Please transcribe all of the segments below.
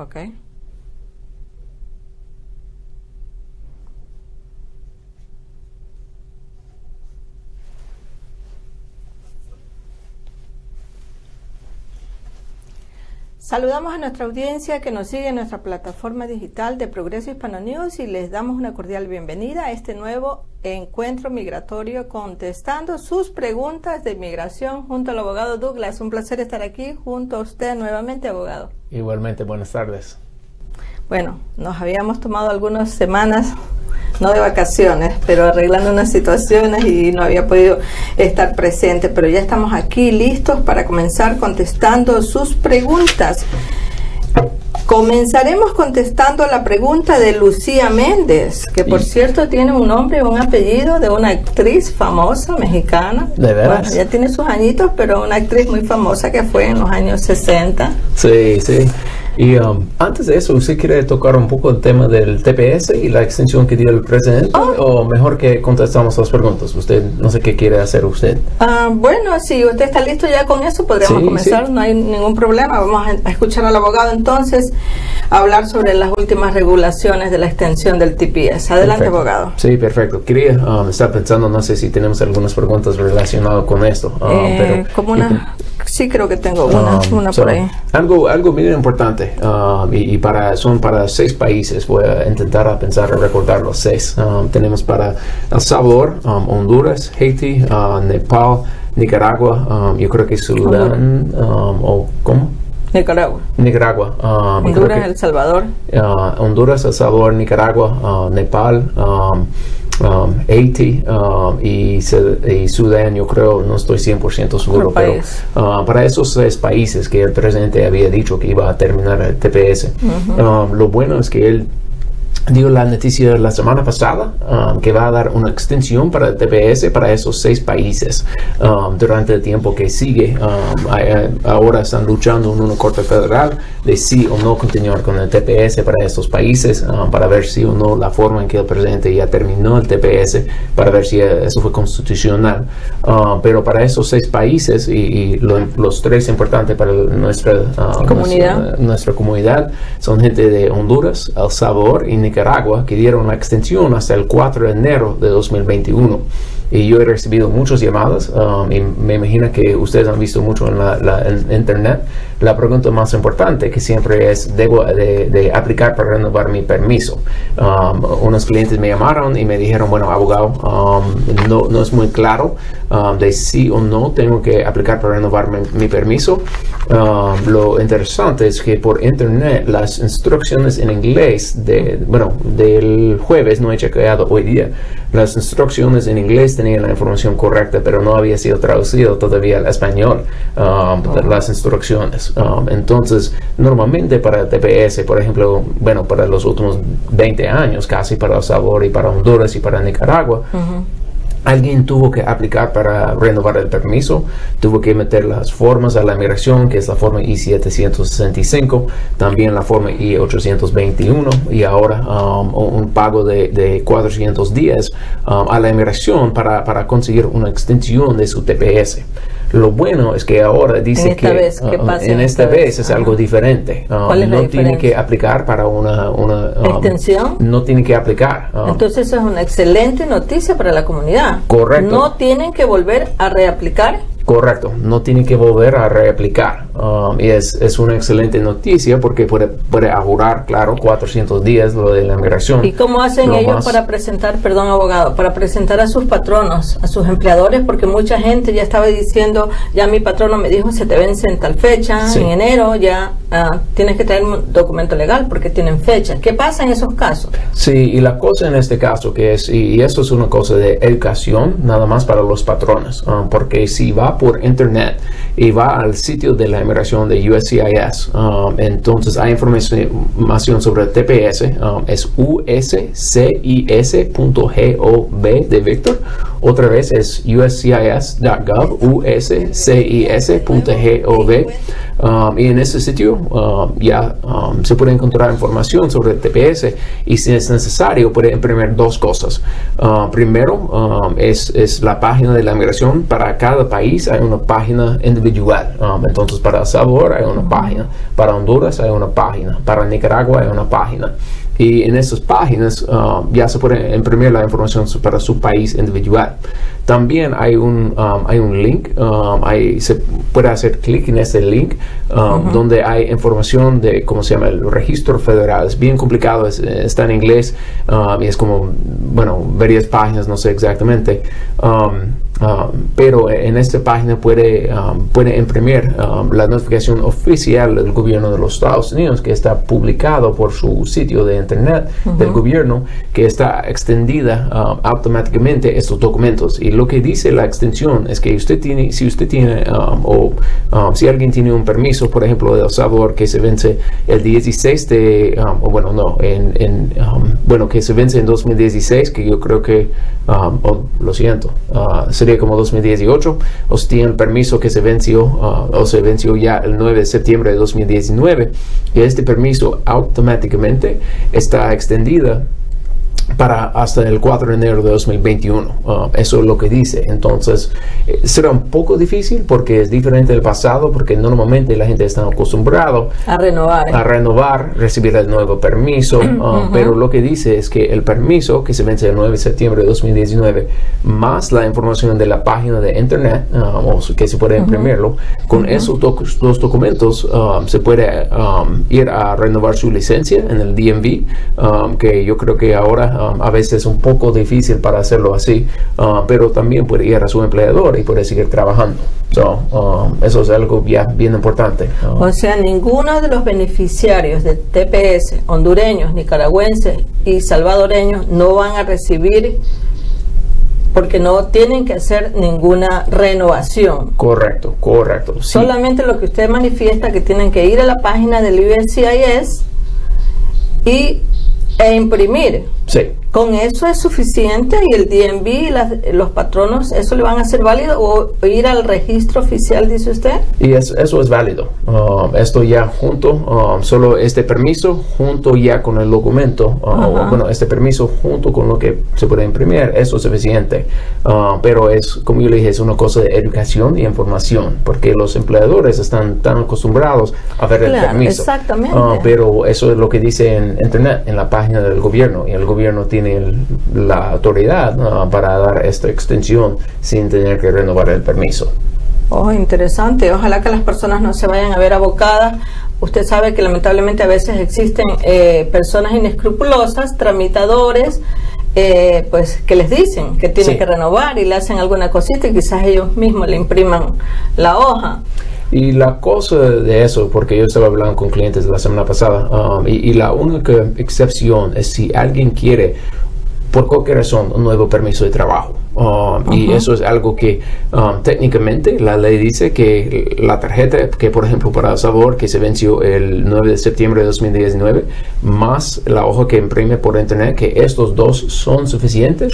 Ok. Saludamos a nuestra audiencia que nos sigue en nuestra plataforma digital de Progreso Hispano News y les damos una cordial bienvenida a este nuevo encuentro migratorio contestando sus preguntas de inmigración junto al abogado Douglas. Un placer estar aquí junto a usted nuevamente, abogado. Igualmente, buenas tardes. Bueno, nos habíamos tomado algunas semanas, no de vacaciones, pero arreglando unas situaciones y no había podido estar presente, pero ya estamos aquí listos para comenzar contestando sus preguntas. Comenzaremos contestando la pregunta de Lucía Méndez, que por cierto tiene un nombre y un apellido de una actriz famosa mexicana. ¿De veras? Bueno, ya tiene sus añitos, pero una actriz muy famosa que fue en los años 60. Sí, sí. Y antes de eso, ¿usted quiere tocar un poco el tema del TPS y la extensión que dio el presidente? ¿O mejor que contestamos las preguntas? Usted, no sé qué quiere hacer usted. Bueno, si usted está listo ya con eso, podríamos comenzar, sí. No hay ningún problema. Vamos a escuchar al abogado entonces hablar sobre las últimas regulaciones de la extensión del TPS. Adelante, perfecto. Abogado. Sí, perfecto. Quería estar pensando, no sé si tenemos algunas preguntas relacionadas con esto. Pero como una... Sí, creo que tengo una por ahí. Algo bien importante, son para 6 países. Voy a intentar pensar a recordar los 6. Tenemos para El Salvador, Honduras, Haití, Nepal, Nicaragua, yo creo que Sudán, o ¿cómo? Nicaragua. Honduras, El Salvador. Honduras, El Salvador, Nicaragua, Nepal, Haití y Sudán, yo creo, no estoy 100% seguro, pero para esos 6 países que el presidente había dicho que iba a terminar el TPS, lo bueno es que él dio la noticia la semana pasada que va a dar una extensión para el TPS para esos 6 países durante el tiempo que sigue. Ahora están luchando en una corte federal de sí o no continuar con el TPS para estos países, para ver si o no la forma en que el presidente ya terminó el TPS, para ver si eso fue constitucional. Pero para esos 6 países y los 3 importantes para nuestra comunidad son gente de Honduras, El Salvador y Nicaragua, que dieron la extensión hasta el 4 de enero de 2021. Y yo he recibido muchas llamadas y me imagino que ustedes han visto mucho en internet. La pregunta más importante que siempre es, ¿debo de aplicar para renovar mi permiso? Unos clientes me llamaron y me dijeron, bueno, abogado, no es muy claro de sí o no tengo que aplicar para renovar mi permiso. Lo interesante es que por internet las instrucciones en inglés del jueves, no he chequeado hoy día, las instrucciones en inglés tenían la información correcta, pero no había sido traducido todavía al español las instrucciones. Entonces, normalmente para el TPS, por ejemplo, para los últimos 20 años casi, para El Salvador y para Honduras y para Nicaragua, alguien tuvo que aplicar para renovar el permiso, tuvo que meter las formas a la migración, que es la forma I-765, también la forma I-821 y ahora un pago de 410 a la inmigración para conseguir una extensión de su TPS. Lo bueno es que ahora dice que en esta vez es algo diferente. No tiene que aplicar para una extensión. No tiene que aplicar. Entonces eso es una excelente noticia para la comunidad. Correcto. No tienen que volver a reaplicar. Correcto, no tiene que volver a reaplicar. Y es una excelente noticia porque puede ahorrar, claro, 400 días lo de la inmigración. ¿Y cómo hacen ellos para presentar, perdón abogado, para presentar a sus patronos, a sus empleadores? Porque mucha gente ya estaba diciendo, ya mi patrono me dijo, se te vence en tal fecha, en enero, ya tienes que traer un documento legal porque tienen fecha. ¿Qué pasa en esos casos? Sí, y la cosa en este caso que es, y esto es una cosa de educación, nada más para los patrones, porque si va por internet y va al sitio de la inmigración de USCIS, entonces hay información sobre el TPS, es uscis.gov de Víctor, otra vez es uscis.gov, uscis.gov. Y en ese sitio ya se puede encontrar información sobre el TPS, y si es necesario puede imprimir dos cosas. Primero es la página de la migración. Para cada país hay una página individual. Entonces para El Salvador hay una página, para Honduras hay una página, para Nicaragua hay una página. Y en esas páginas ya se puede imprimir la información para su país individual. También hay un link, se puede hacer clic en ese link donde hay información de, ¿cómo se llama?, el registro federal. Es bien complicado, está en inglés y es como, bueno, varias páginas, no sé exactamente. Pero en esta página puede imprimir la notificación oficial del gobierno de los Estados Unidos, que está publicado por su sitio de internet del gobierno, que está extendida automáticamente estos documentos. Y lo que dice la extensión es que si alguien tiene un permiso, por ejemplo, de El Salvador, que se vence el 16 de, que se vence en 2016, que yo creo que, lo siento, sería como 2018, o si tiene el permiso que se venció o se venció ya el 9 de septiembre de 2019, y este permiso automáticamente está extendida para hasta el 4 de enero de 2021. Eso es lo que dice. Entonces será un poco difícil porque es diferente del pasado, porque normalmente la gente está acostumbrada a renovar, recibir el nuevo permiso, pero lo que dice es que el permiso que se vence el 9 de septiembre de 2019 más la información de la página de internet, o que se puede imprimirlo, con esos dos documentos se puede ir a renovar su licencia en el DMV, que yo creo que ahora a veces es un poco difícil para hacerlo así, pero también puede ir a su empleador y puede seguir trabajando. Eso es algo bien importante. O sea, ninguno de los beneficiarios del TPS, hondureños, nicaragüenses y salvadoreños, no van a recibir, porque no tienen que hacer ninguna renovación. Correcto. Sí. Solamente lo que usted manifiesta, que tienen que ir a la página del USCIS e imprimir. Sí. ¿Con eso es suficiente? ¿Y el DMV, los patronos, eso le van a hacer válido? ¿O ir al registro oficial, dice usted? Y eso es válido. Esto ya junto, solo este permiso junto ya con el documento, este permiso junto con lo que se puede imprimir, eso es suficiente. Pero es, como yo le dije, es una cosa de educación y información, porque los empleadores están tan acostumbrados a ver el permiso. Exactamente. Pero eso es lo que dice en internet, en la página del gobierno, y el gobierno tiene la autoridad para dar esta extensión sin tener que renovar el permiso. Interesante. Ojalá que las personas no se vayan a ver abocadas. Usted sabe que lamentablemente a veces existen personas inescrupulosas, tramitadores, pues que les dicen que tienen que renovar y le hacen alguna cosita y quizás ellos mismos le impriman la hoja. Y la cosa de eso, porque yo estaba hablando con clientes la semana pasada, y la única excepción es si alguien quiere, por cualquier razón, un nuevo permiso de trabajo. Y eso es algo que técnicamente la ley dice que la tarjeta, que por ejemplo para El Salvador, que se venció el 9 de septiembre de 2019, más la hoja que imprime por internet, que estos dos son suficientes.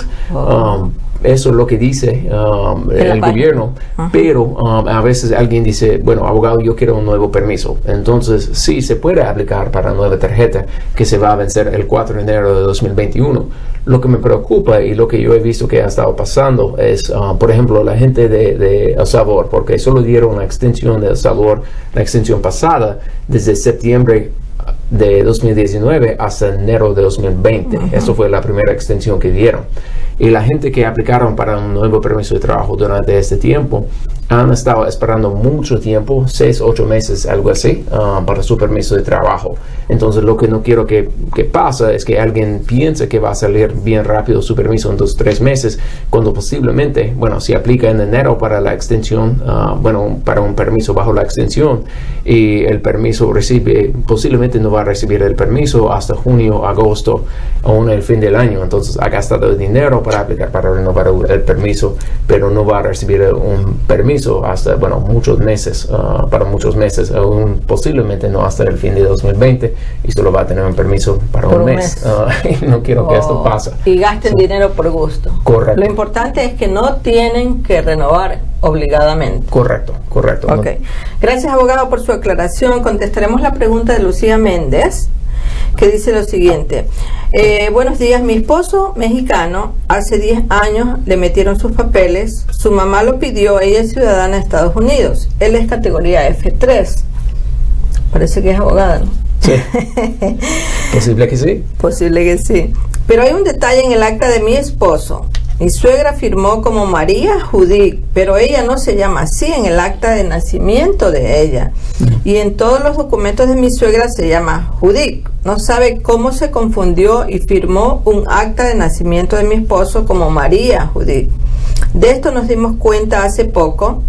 Eso es lo que dice el gobierno, pero a veces alguien dice, bueno, abogado, yo quiero un nuevo permiso. Entonces sí, se puede aplicar para una nueva tarjeta que se va a vencer el 4 de enero de 2021. Lo que me preocupa y lo que yo he visto que ha estado pasando es, por ejemplo, la gente de El Salvador, porque solo dieron la extensión de El Salvador, la extensión pasada, desde septiembre de 2019 hasta enero de 2020. Eso fue la primera extensión que dieron. Y la gente que aplicaron para un nuevo permiso de trabajo durante este tiempo han estado esperando mucho tiempo, 6, 8 meses, algo así, para su permiso de trabajo. Entonces lo que no quiero que pase es que alguien piense que va a salir bien rápido su permiso en 2, 3 meses, cuando posiblemente, bueno, si aplica en enero para la extensión, para un permiso bajo la extensión, y el permiso posiblemente no va a recibir el permiso hasta junio, agosto, o el fin del año. Entonces ha gastado el dinero para aplicar para renovar el permiso, pero no va a recibir un permiso hasta, muchos meses, para muchos meses, aún posiblemente no hasta el fin de 2020, y solo va a tener un permiso para un mes. Y no quiero que esto pase. Y gasten dinero por gusto. Correcto. Lo importante es que no tienen que renovar obligadamente. Correcto. Ok. Gracias, abogado, por su aclaración. Contestaremos la pregunta de Lucía Méndez, que dice lo siguiente. Buenos días, mi esposo mexicano, hace 10 años le metieron sus papeles, su mamá lo pidió, ella es ciudadana de Estados Unidos, él es categoría F3, parece que es abogada, ¿no? Sí. Posible que sí. Posible que sí. Pero hay un detalle en el acta de mi esposo. Mi suegra firmó como María Judith, pero ella no se llama así en el acta de nacimiento de ella. Y en todos los documentos de mi suegra se llama Judith. No sabe cómo se confundió y firmó un acta de nacimiento de mi esposo como María Judith. De esto nos dimos cuenta hace poco.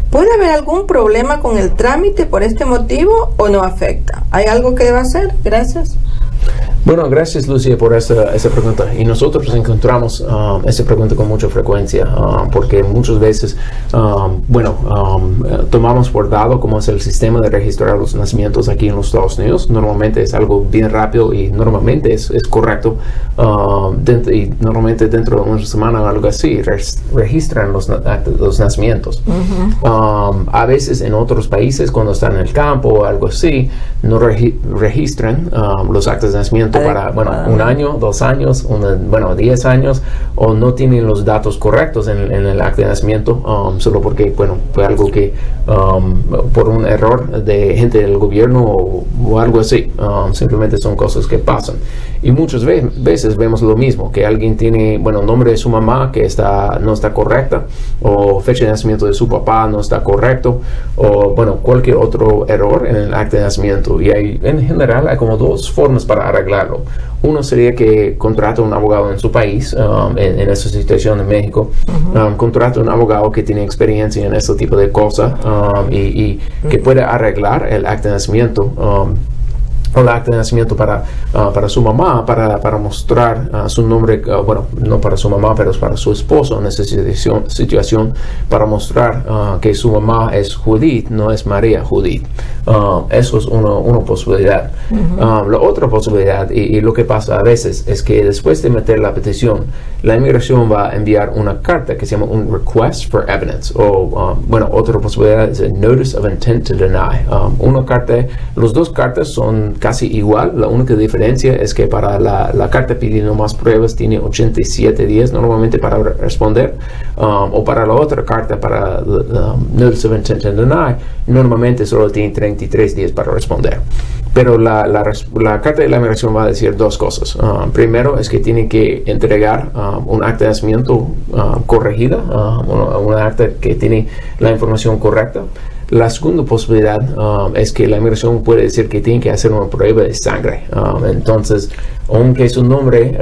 ¿Puede haber algún problema con el trámite por este motivo o no afecta? ¿Hay algo que deba hacer? Gracias. Bueno, gracias, Lucía, por esa pregunta. Y nosotros encontramos esa pregunta con mucha frecuencia, porque muchas veces, tomamos por dado cómo es el sistema de registrar los nacimientos aquí en los Estados Unidos. Normalmente es algo bien rápido y normalmente es correcto. Y normalmente dentro de una semana o algo así, registran los nacimientos. A veces en otros países, cuando están en el campo o algo así, no registran los actas de nacimiento para, un año, 2 años, 10 años, o no tienen los datos correctos en el acta de nacimiento, solo porque, fue algo que, por un error de gente del gobierno o algo así, simplemente son cosas que pasan. Y muchas veces vemos lo mismo, que alguien tiene, nombre de su mamá que no está correcta, o fecha de nacimiento de su papá no está correcto, o, cualquier otro error en el acta de nacimiento. Y en general hay como 2 formas para arreglarlo. Uno sería que contrate un abogado en su país, en esa situación en México, contrate un abogado que tiene experiencia en ese tipo de cosas y que pueda arreglar el acta de nacimiento. O el acta de nacimiento para su mamá, para mostrar su nombre, no para su mamá, pero para su esposo en esa situación, para mostrar que su mamá es Judith, no es María Judith. Eso es una posibilidad. La otra posibilidad, y lo que pasa a veces, es que después de meter la petición, la inmigración va a enviar una carta que se llama un Request for Evidence, o, otra posibilidad es el Notice of Intent to Deny. Una carta, las 2 cartas son casi igual. La única diferencia es que para la carta pidiendo más pruebas tiene 87 días normalmente para responder, o para la otra carta, para Notice of Intent to Deny, normalmente solo tiene 33 días para responder. Pero la carta de la inmigración va a decir 2 cosas. Primero es que tiene que entregar un acta de nacimiento corregida, una acta que tiene la información correcta. La segunda posibilidad es que la inmigración puede decir que tiene que hacer una prueba de sangre. Entonces, aunque su nombre,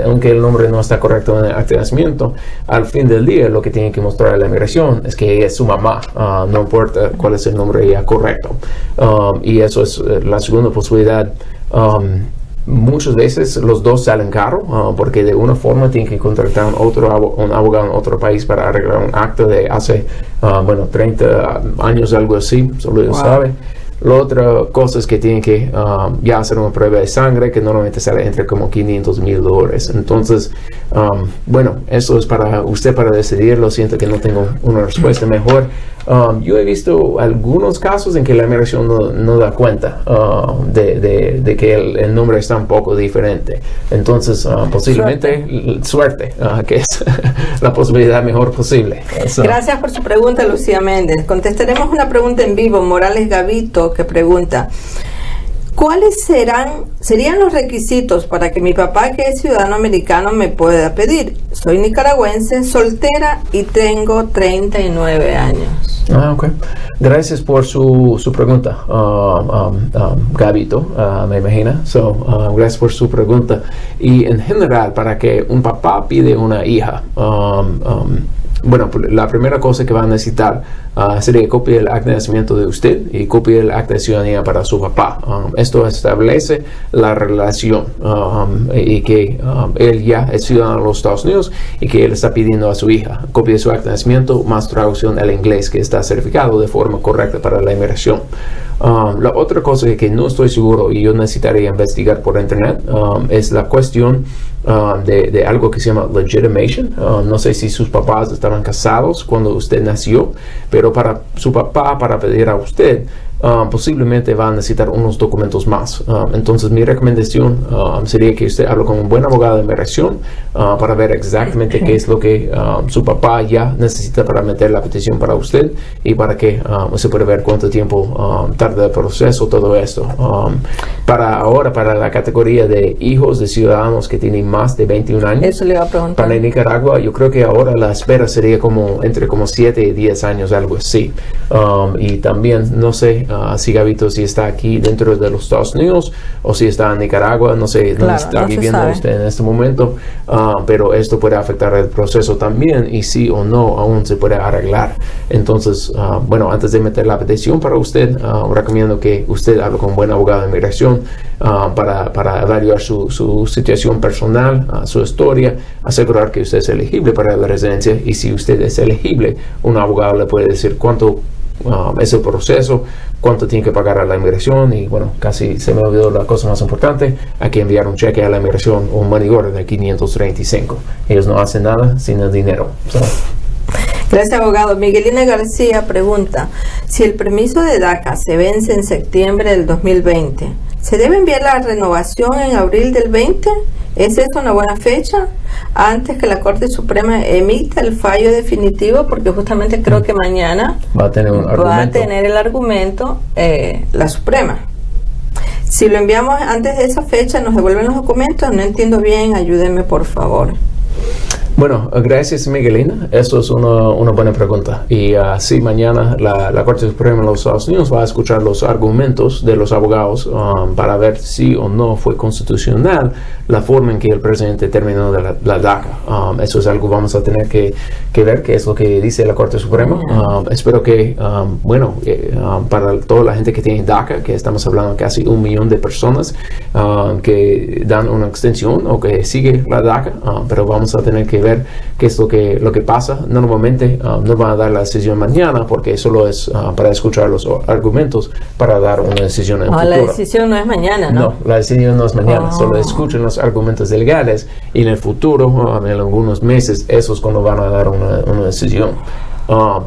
aunque el nombre no está correcto en el acta de nacimiento, al fin del día lo que tiene que mostrar a la inmigración es que ella es su mamá, no importa cuál es el nombre ya correcto. Y eso es la segunda posibilidad. Muchas veces los 2 salen caro, porque de una forma tienen que contratar un abogado en otro país para arreglar un acta de hace 30 años, algo así, solo Dios sabe. La otra cosa es que tienen que ya hacer una prueba de sangre que normalmente sale entre como $500,000. Entonces, eso es para usted para decidirlo. Siento que no tengo una respuesta mejor. Yo he visto algunos casos en que la inmigración no da cuenta de que el nombre está un poco diferente. Entonces, posiblemente suerte, que es la posibilidad mejor posible. Gracias por su pregunta, Lucía Méndez. Contestaremos una pregunta en vivo. Morales Gavito, que pregunta: ¿cuáles serían los requisitos para que mi papá, que es ciudadano americano, me pueda pedir? Soy nicaragüense, soltera y tengo 39 años. Ok. Gracias por su pregunta, Gabito, me imagino. Gracias por su pregunta. Y en general, para que un papá pide una hija, la primera cosa que va a necesitar sería copia del acta de nacimiento de usted y copia del acta de ciudadanía para su papá. Esto establece la relación y que él ya es ciudadano de los Estados Unidos y que él está pidiendo a su hija copia de su acta de nacimiento más traducción al inglés que está certificado de forma correcta para la inmigración. La otra cosa que no estoy seguro y yo necesitaría investigar por internet es la cuestión de algo que se llama legitimation. No sé si sus papás estaban casados cuando usted nació, pero para su papá, para pedir a usted, posiblemente va a necesitar unos documentos más. Entonces mi recomendación sería que usted hable con un buen abogado de inmigración para ver exactamente qué es lo que su papá ya necesita para meter la petición para usted y para que usted pueda ver cuánto tiempo tarda el proceso, todo esto. Para ahora, para la categoría de hijos de ciudadanos que tienen más de 21 años, eso le iba a preguntar. Para Nicaragua, yo creo que ahora la espera sería entre 7 y 10 años, algo así. Y también, no sé, si Gabito, si está aquí dentro de los Estados Unidos o si está en Nicaragua, no sé dónde está viviendo usted en este momento, pero esto puede afectar el proceso también y sí o no aún se puede arreglar. Entonces, bueno, antes de meter la petición para usted, recomiendo que usted hable con un buen abogado de inmigración para evaluar su situación personal, su historia, asegurar que usted es elegible para la residencia y si usted es elegible, un abogado le puede decir cuánto es el proceso, cuánto tiene que pagar a la inmigración y bueno, casi se me olvidó la cosa más importante, hay que enviar un cheque a la inmigración o un money order de 535. Ellos no hacen nada sin el dinero. Gracias, abogado. Miguelina García pregunta, si el permiso de DACA se vence en septiembre del 2020, ¿se debe enviar la renovación en abril del 20? ¿Es esta una buena fecha antes que la Corte Suprema emita el fallo definitivo? Porque justamente creo que mañana va a tener el argumento la Suprema. Si lo enviamos antes de esa fecha, ¿nos devuelven los documentos? No entiendo bien, ayúdenme por favor. Bueno, gracias Miguelina, eso es una buena pregunta y sí, mañana la Corte Suprema de los Estados Unidos va a escuchar los argumentos de los abogados para ver si o no fue constitucional la forma en que el presidente terminó la DACA. Eso es algo que vamos a tener que ver qué es lo que dice la Corte Suprema. Espero que, para toda la gente que tiene DACA, que estamos hablando de casi 1 millón de personas que dan una extensión o que sigue la DACA, pero vamos a tener que ver qué es lo que pasa. Normalmente no van a dar la decisión mañana porque solo es para escuchar los argumentos para dar una decisión en el futuro. La decisión no es mañana, ¿no? No, la decisión no es mañana, solo escuchen los argumentos legales y en el futuro, en algunos meses, eso es cuando van a dar una decisión.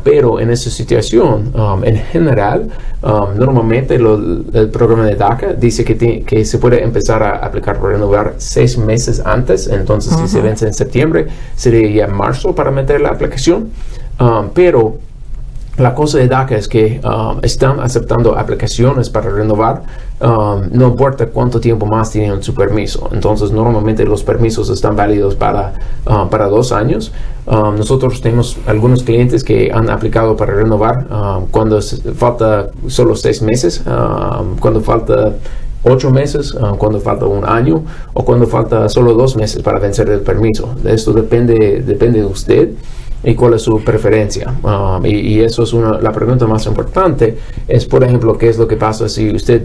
Pero en esa situación, en general, normalmente el programa de DACA dice que se puede empezar a aplicar para renovar 6 meses antes. Entonces, si se vence en septiembre, sería ya en marzo para meter la aplicación. Pero la cosa de DACA es que están aceptando aplicaciones para renovar, no importa cuánto tiempo más tienen su permiso. Entonces, normalmente los permisos están válidos para 2 años. Nosotros tenemos algunos clientes que han aplicado para renovar cuando falta solo 6 meses, cuando falta 8 meses, cuando falta 1 año o cuando falta solo 2 meses para vencer el permiso. Esto depende de usted y cuál es su preferencia. Y eso es la pregunta más importante, es por ejemplo, qué es lo que pasa si usted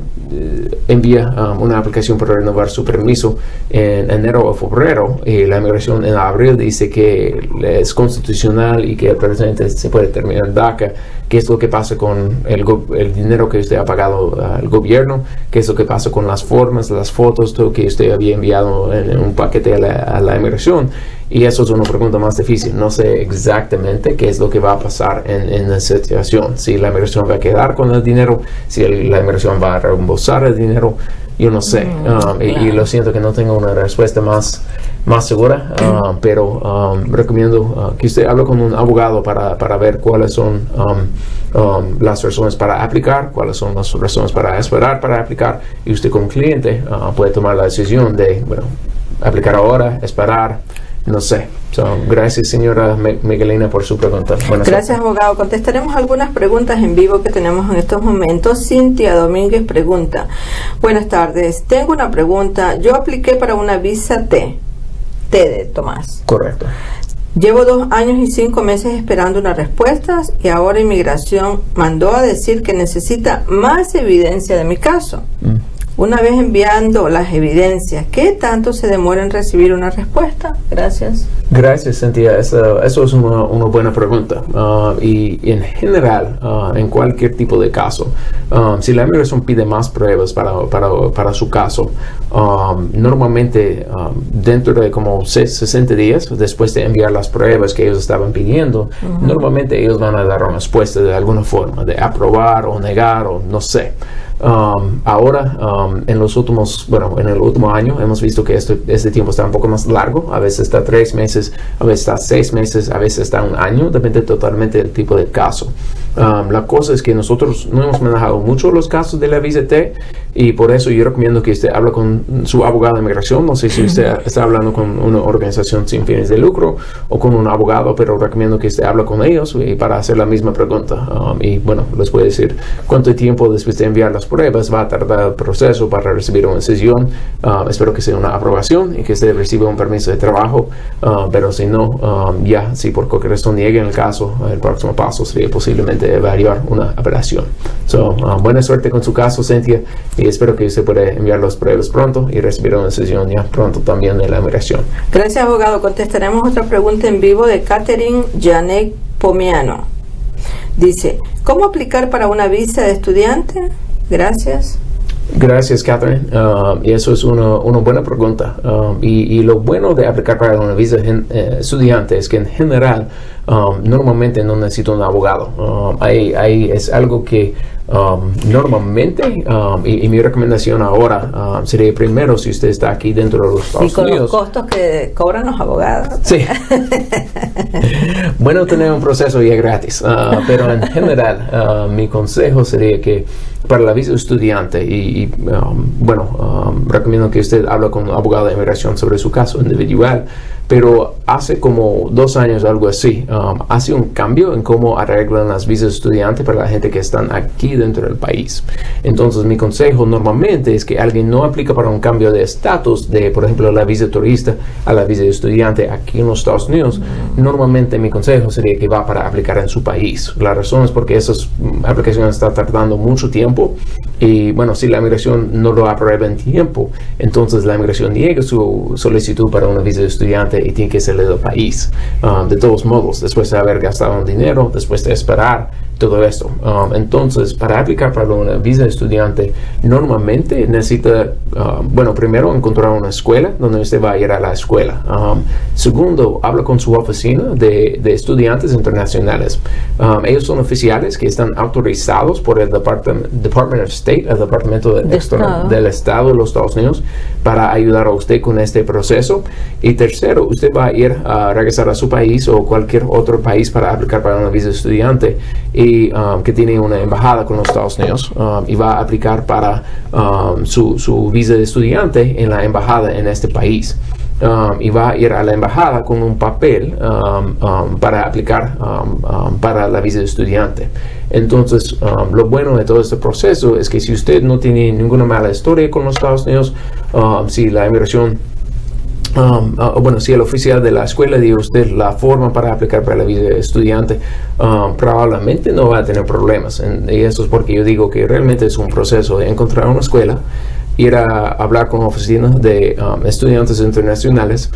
envía una aplicación para renovar su permiso en enero o febrero y la inmigración en abril dice que es constitucional y que el presidente se puede terminar DACA. ¿Qué es lo que pasa con el dinero que usted ha pagado al gobierno? ¿Qué es lo que pasa con las formas, las fotos, todo que usted había enviado en un paquete a la inmigración? Y eso es una pregunta más difícil. No sé exactamente qué es lo que va a pasar en la situación. Si la inmigración va a quedar con el dinero, si la inmigración va a reembolsar el dinero, yo no sé. Y lo siento que no tengo una respuesta más segura, pero recomiendo que usted hable con un abogado para ver cuáles son las razones para aplicar, cuáles son las razones para esperar para aplicar, y usted como cliente puede tomar la decisión de, aplicar ahora, esperar. No sé. Gracias, señora Miguelina, por su pregunta. Gracias, abogado. Contestaremos algunas preguntas en vivo que tenemos en estos momentos. Cintia Domínguez pregunta: buenas tardes, tengo una pregunta. Yo apliqué para una visa T de Tomás. Correcto. Llevo 2 años y 5 meses esperando una respuesta y ahora Inmigración mandó a decir que necesita más evidencia de mi caso. Una vez enviando las evidencias, ¿qué tanto se demora en recibir una respuesta? Gracias. Gracias, Cynthia. Eso es una buena pregunta. Y en general, en cualquier tipo de caso, si la migración pide más pruebas para su caso, normalmente dentro de como 60 días después de enviar las pruebas que ellos estaban pidiendo, normalmente ellos van a dar una respuesta de alguna forma, de aprobar o negar o no sé. Ahora, en el último año hemos visto que este tiempo está un poco más largo. A veces está 3 meses, a veces está 6 meses, a veces está 1 año, depende totalmente del tipo de caso. La cosa es que nosotros no hemos manejado mucho los casos de la visa T, y por eso yo recomiendo que usted hable con su abogado de inmigración. No sé si usted está hablando con una organización sin fines de lucro o con un abogado, pero recomiendo que usted hable con ellos para hacer la misma pregunta. Y bueno, les voy a decir cuánto tiempo después de enviar las pruebas va a tardar el proceso para recibir una decisión. Espero que sea una aprobación y que usted reciba un permiso de trabajo, pero si no, si por cualquier razón nieguen el caso, el próximo paso sería posiblemente evaluar una apelación. Buena suerte con su caso, Cynthia, y espero que usted pueda enviar las pruebas pronto y recibir una decisión ya pronto también de la migración. Gracias, abogado. Contestaremos otra pregunta en vivo de Catherine Janek Pomiano. Dice, ¿cómo aplicar para una visa de estudiante? Gracias. Gracias, Catherine. Y eso es una buena pregunta. Y lo bueno de aplicar para una visa estudiante es que en general normalmente no necesito un abogado. Es algo que normalmente, y mi recomendación ahora sería primero, si usted está aquí dentro de los Estados Unidos. Y con los costos que cobran los abogados. Sí. Bueno, tener un proceso ya gratis. Pero en general, mi consejo sería que para la visa estudiante, recomiendo que usted hable con un abogado de inmigración sobre su caso individual, pero hace como 2 años, algo así, hace un cambio en cómo arreglan las visas estudiantes para la gente que están aquí dentro del país. Entonces, mi consejo normalmente es que alguien no aplica para un cambio de estatus de, por ejemplo, la visa turista a la visa estudiante aquí en los Estados Unidos. Normalmente mi consejo sería que va para aplicar en su país. La razón es porque esas aplicaciones están tardando mucho tiempo, y bueno, si la migración no lo aprueba en tiempo, entonces la migración niega su solicitud para una visa de estudiante y tiene que salir del país. De todos modos, después de haber gastado un dinero, después de esperar todo esto. Entonces, para aplicar para una visa de estudiante, normalmente necesita, primero encontrar una escuela donde usted va a ir a la escuela. Segundo, habla con su oficina de estudiantes internacionales. Ellos son oficiales que están autorizados por el Department of State, el Departamento del Estado de los Estados Unidos, para ayudar a usted con este proceso. Y tercero, usted va a ir a regresar a su país o cualquier otro país para aplicar para una visa de estudiante, y que tiene una embajada con los Estados Unidos, y va a aplicar para su visa de estudiante en la embajada en este país. Y va a ir a la embajada con un papel para aplicar para la visa de estudiante. Entonces, lo bueno de todo este proceso es que si usted no tiene ninguna mala historia con los Estados Unidos, si la inmigración si el oficial de la escuela dio a usted la forma para aplicar para la visa de estudiante, probablemente no va a tener problemas. Y eso es porque yo digo que realmente es un proceso de encontrar una escuela, ir a hablar con oficinas de estudiantes internacionales,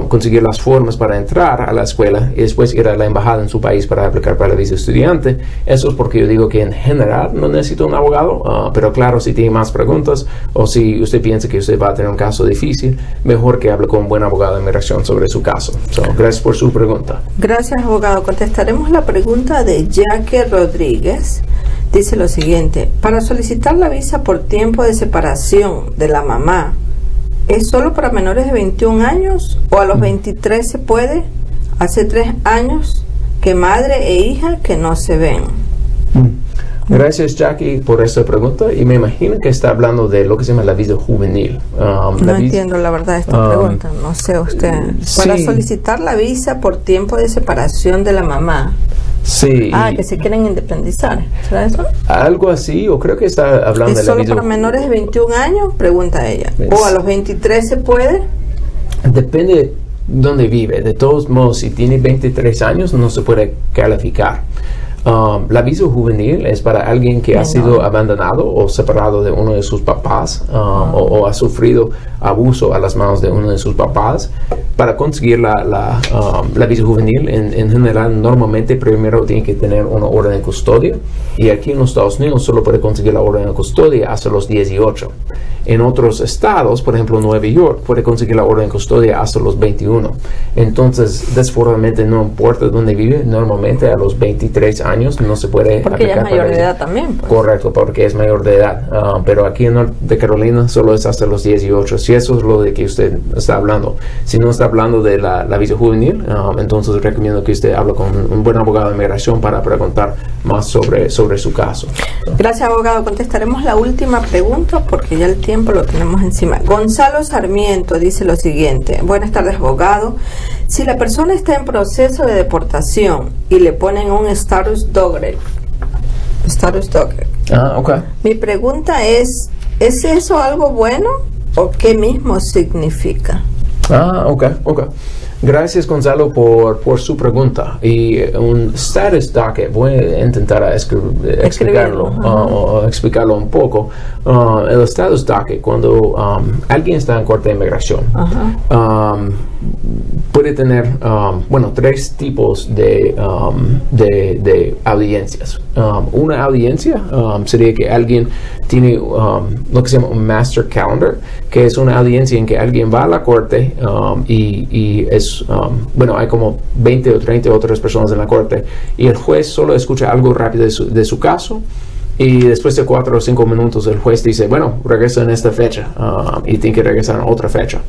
conseguir las formas para entrar a la escuela y después ir a la embajada en su país para aplicar para la visa de estudiante. Eso es porque yo digo que en general no necesito un abogado, pero claro, si tiene más preguntas o si usted piensa que usted va a tener un caso difícil, mejor que hable con un buen abogado de inmigración sobre su caso. Gracias por su pregunta. Gracias, abogado. Contestaremos la pregunta de Jackie Rodríguez. Dice lo siguiente: para solicitar la visa por tiempo de separación de la mamá, ¿es solo para menores de 21 años o a los 23 se puede? Hace 3 años que madre e hija que no se ven. Gracias, Jackie, por esta pregunta, y me imagino que está hablando de lo que se llama la visa juvenil. No entiendo la verdad esta pregunta, no sé usted. Para solicitar la visa por tiempo de separación de la mamá. Sí. Que se quieren independizar, ¿será eso? Algo así, o creo que está hablando de la visa. ¿Es solo para menores de 21 años? Pregunta ella. ¿O a los 23 se puede? Depende de dónde vive. De todos modos, si tiene 23 años, no se puede calificar. La visa juvenil es para alguien que ha sido abandonado o separado de uno de sus papás o ha sufrido abuso a las manos de uno de sus papás. Para conseguir la visa juvenil, en general, normalmente primero tiene que tener una orden de custodia, y aquí en los Estados Unidos solo puede conseguir la orden de custodia hasta los 18. En otros estados, por ejemplo Nueva York, puede conseguir la orden de custodia hasta los 21. Entonces, desafortunadamente, no importa dónde vive, normalmente a los 23 años no se puede porque aplicar. Porque ya es mayor de edad también. Pues. Correcto, porque es mayor de edad. Pero aquí en Norte de Carolina solo es hasta los 18. Si eso es lo de que usted está hablando. Si no está hablando de la visa juvenil, entonces recomiendo que usted hable con un buen abogado de inmigración para preguntar más sobre su caso. Gracias, abogado. Contestaremos la última pregunta porque ya el tiempo lo tenemos encima. Gonzalo Sarmiento dice lo siguiente: buenas tardes, abogado. Si la persona está en proceso de deportación y le ponen un status dogger. Okay. Mi pregunta ¿es eso algo bueno o qué mismo significa? Okay. Gracias, Gonzalo, por su pregunta. Y un status docket, voy a intentar explicarlo un poco. El status docket, cuando alguien está en corte de inmigración, puede tener, tres tipos de audiencias. Una audiencia sería que alguien tiene lo que se llama un master calendar, que es una audiencia en que alguien va a la corte y es hay como 20 o 30 otras personas en la corte, y el juez solo escucha algo rápido de su caso, y después de 4 o 5 minutos el juez dice, regresa en esta fecha, y tiene que regresar en otra fecha.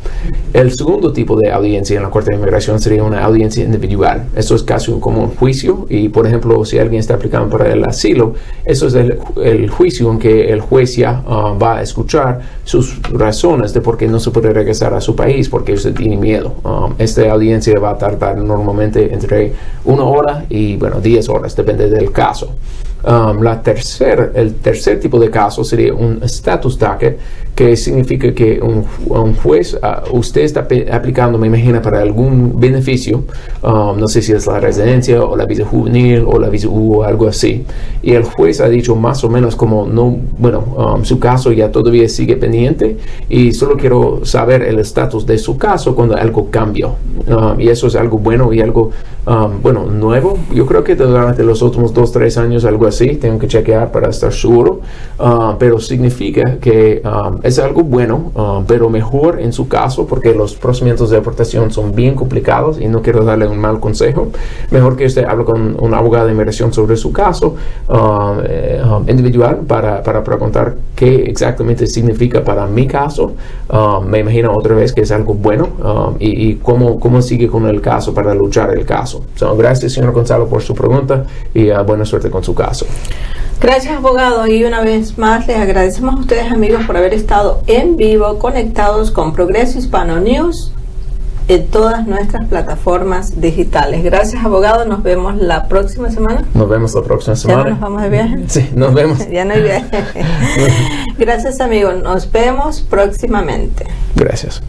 El segundo tipo de audiencia en la Corte de Inmigración sería una audiencia individual. Esto es casi como un juicio, y por ejemplo, si alguien está aplicando para el asilo, eso es el juicio en que el juez ya va a escuchar sus razones de por qué no se puede regresar a su país, porque usted tiene miedo. Esta audiencia va a tardar normalmente entre 1 hora y 10 horas, depende del caso. El tercer tipo de caso sería un status docket, que significa que un juez, usted está aplicando, me imagino, para algún beneficio, no sé si es la residencia o la visa juvenil o la visa U o algo así, y el juez ha dicho más o menos como su caso ya todavía sigue pendiente y solo quiero saber el estatus de su caso cuando algo cambió, y eso es algo bueno y algo nuevo. Yo creo que durante los últimos 2-3 años algo así, tengo que chequear para estar seguro, pero significa que es algo bueno, pero mejor en su caso, porque los procedimientos de deportación son bien complicados y no quiero darle un mal consejo. Mejor que usted hable con un abogado de inmigración sobre su caso individual para preguntar qué exactamente significa para mi caso. Me imagino otra vez que es algo bueno, y cómo sigue con el caso para luchar el caso. Gracias, señor Gonzalo, por su pregunta, y buena suerte con su caso. Gracias, abogado, y una vez más les agradecemos a ustedes, amigos, por haber estado en vivo conectados con Progreso Hispano News en todas nuestras plataformas digitales. Gracias, abogado. Nos vemos la próxima semana. Nos vemos la próxima semana. ¿Ya no nos vamos de viaje? Sí, nos vemos. Ya no hay viaje. Gracias, amigos. Nos vemos próximamente. Gracias.